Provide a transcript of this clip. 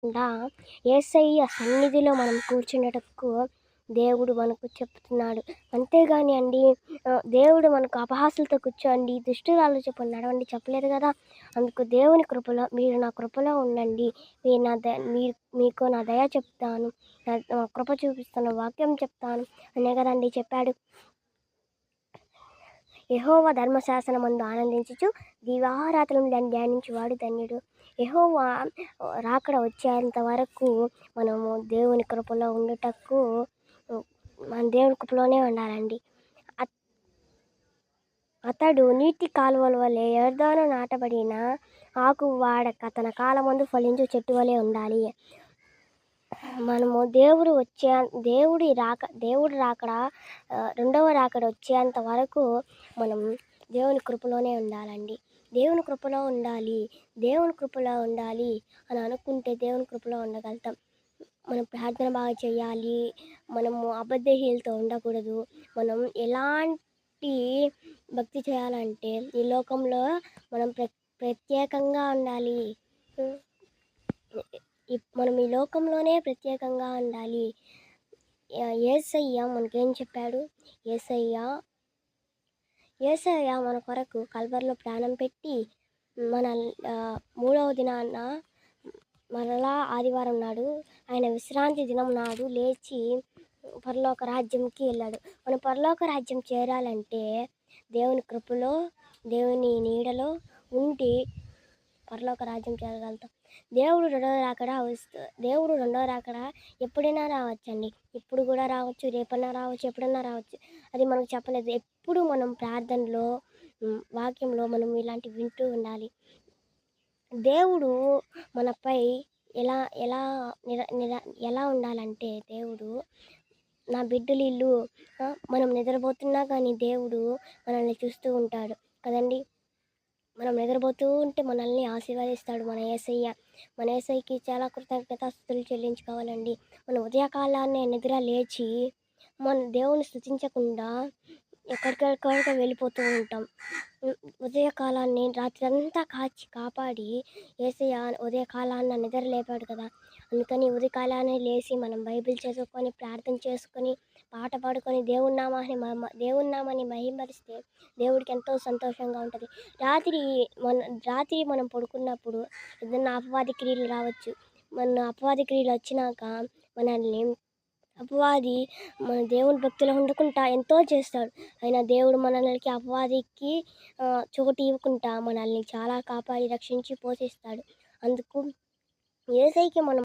డా యేసయ్య సన్నిధిలో మనం కూర్చుండుటకు దేవుడు మనకు చెప్తున్నాడు. అంతేగాని అండి దేవుడు మనకు అపహాసులతో కూర్చోండి, దుష్టురాళ్ళతో నడవండి చెప్పలేదు కదా! అందుకు దేవుని కృపలో మీరు నా కృపలో ఉండండి. మీరు నా ద మీరు మీకు నా దయ చెప్తాను. కృప చూపిస్తాను, వాక్యం చెప్తాను అనే కదండీ చెప్పాడు. యెహోవా ధర్మశాసనమందు ఆనందించుచు దివారాత్రములు దాన్ని ధ్యానించువాడు ధన్యుడు. యెహోవా రాకడ వచ్చేంత వరకు మనము దేవుని కృపలో ఉండుటకు మన దేవుని కృపలోనే ఉండాలండి. అతడు నీటి కాలువల వలె యెర్దాను నాటబడిన ఆకు వాడక తన కాలమందు ఫలించు చెట్టు వలె ఉండాలి. మనము దేవుడు రాకడ రెండవ రాకడ వచ్చేంత వరకు మనం దేవుని కృపలోనే ఉండాలండి. దేవుని కృపలో ఉండాలి, దేవుని కృపలో ఉండాలి అని అనుకుంటే దేవుని కృపలో ఉండగలుగుతాం. మనం ప్రార్థన బాగా చేయాలి, మనము అబద్ధహీలతో ఉండకూడదు. మనం ఎలాంటి భక్తి చేయాలంటే ఈ లోకంలో మనం ప్రత్యేకంగా ఉండాలి. మనం ఈ లోకంలోనే ప్రత్యేకంగా ఉండాలి. యేసయ్య మనకేం చెప్పాడు? యేసయ్య మన కొరకు కల్వరిలో ప్రాణం పెట్టి మన మూడవ దినాన మరలా ఆదివారం నాడు ఆయన విశ్రాంతి దినం నాడు లేచి పరలోక రాజ్యంకి వెళ్ళాడు. మనం పరలోక రాజ్యం చేరాలంటే దేవుని కృపలో, దేవుని నీడలో ఉండి పరలోక రాజ్యం చేరగలుగుతాం. దేవుడు రెండవ రాకడ ఎప్పుడైనా రావచ్చండి. ఇప్పుడు కూడా రావచ్చు, రేపన్నా రావచ్చు, ఎప్పుడన్నా రావచ్చు. అది మనకు చెప్పలేదు. ఎప్పుడు మనం ప్రార్థనలో, వాక్యంలో మనం ఇలాంటివి వింటూ ఉండాలి. దేవుడు మనపై ఎలా ఎలా నిర నిర ఎలా ఉండాలంటే దేవుడు నా బిడ్డలు ఇల్లు మనం నిద్రపోతున్నా కానీ దేవుడు మనల్ని చూస్తూ ఉంటాడు కదండి. మనం నిద్రపోతూ ఉంటే మనల్ని ఆశీర్వదిస్తాడు మన యేసయ్యకి చాలా కృతజ్ఞతాస్తుతులు చెల్లించుకోవాలండి. మనం ఉదయకాలాన్నే నిద్ర లేచి మన దేవుని స్తుతించకుండా ఎక్కడికో వెళ్ళిపోతూ ఉంటాం. ఉదయకాలాన్ని రాత్రి అంతా కాపాడి యేసయ్య ఉదయకాలాన్న నిద్ర లేపాడు కదా. అందుకని ఉదయకాలాన్ని లేచి మనం బైబిల్ చదువుకొని, ప్రార్థన చేసుకొని, పాట పాడుకొని దేవుని నామాన్ని మహిమపరిస్తే దేవుడికి ఎంతో సంతోషంగా ఉంటుంది. రాత్రి మనం పడుకున్నప్పుడు ఏదన్నా అపవాది క్రియలు రావచ్చు. అపవాది క్రియలు వచ్చినాక మనల్ని అపవాది మన దేవుని భక్తిలో ఉండకుండా ఎంతో చేస్తాడు. అయినా దేవుడు మనల్ని అపవాదికి చోటు ఇవ్వకుండా మనల్ని చాలా కాపాడి రక్షించి పోషిస్తాడు. అందుకు యేసయ్యకి మనం